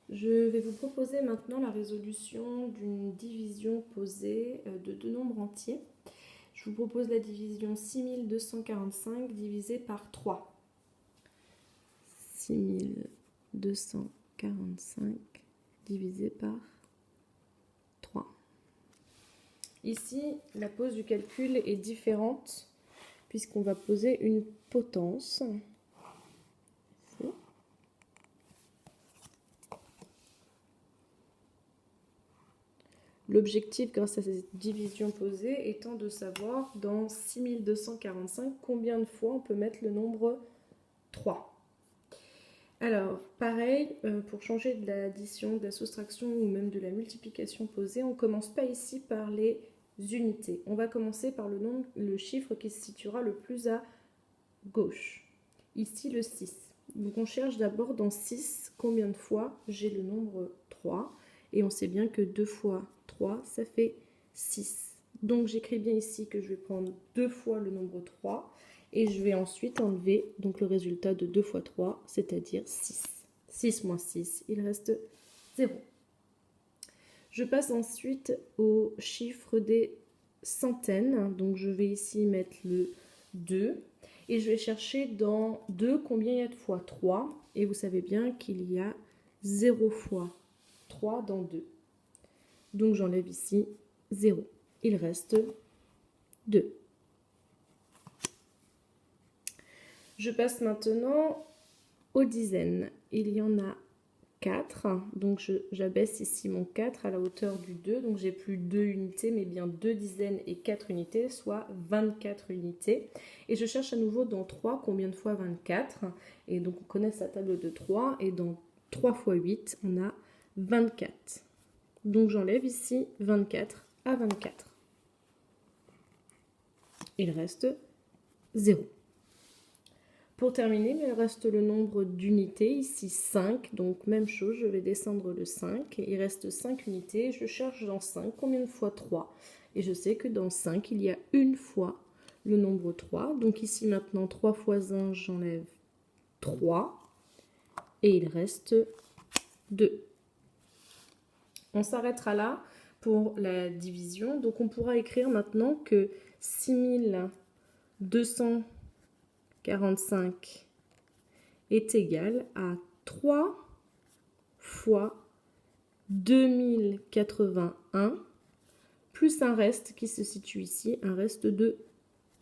Je vais vous proposer maintenant la résolution d'une division posée de deux nombres entiers. Je vous propose la division 6245 divisée par 3. 6245 divisé par 3. Ici, la pose du calcul est différente puisqu'on va poser une potence. Ici. L'objectif, grâce à cette division posée, étant de savoir dans 6245 combien de fois on peut mettre le nombre 3. Alors, pareil, pour changer de l'addition, de la soustraction ou même de la multiplication posée, on ne commence pas ici par les unités. On va commencer par le chiffre qui se situera le plus à gauche. Ici, le 6. Donc, on cherche d'abord dans 6 combien de fois j'ai le nombre 3. Et on sait bien que 2 fois 3, ça fait 6. Donc, j'écris bien ici que je vais prendre 2 fois le nombre 3. Et je vais ensuite enlever donc le résultat de 2 fois 3, c'est-à-dire 6. 6 moins 6, il reste 0. Je passe ensuite au chiffre des centaines. Donc, je vais ici mettre le 2. Et je vais chercher dans 2 combien il y a de fois 3. Et vous savez bien qu'il y a 0 fois 3 dans 2. Donc j'enlève ici 0. Il reste 2. Je passe maintenant aux dizaines. Il y en a 4. Donc j'abaisse ici mon 4 à la hauteur du 2. Donc j'ai plus 2 unités, mais bien 2 dizaines et 4 unités, soit 24 unités. Et je cherche à nouveau dans 3 combien de fois 24. Et donc on connaît sa table de 3. Et dans 3 fois 8, on a 24. Donc j'enlève ici 24 à 24. Il reste 0. Pour terminer, il reste le nombre d'unités, ici 5. Donc même chose, je vais descendre le 5. Il reste 5 unités. Je cherche dans 5 combien de fois 3. Et je sais que dans 5, il y a une fois le nombre 3. Donc ici maintenant, 3 fois 1, j'enlève 3. Et il reste 2. On s'arrêtera là pour la division. Donc on pourra écrire maintenant que 6245 est égal à 3 fois 2081 plus un reste qui se situe ici, un reste de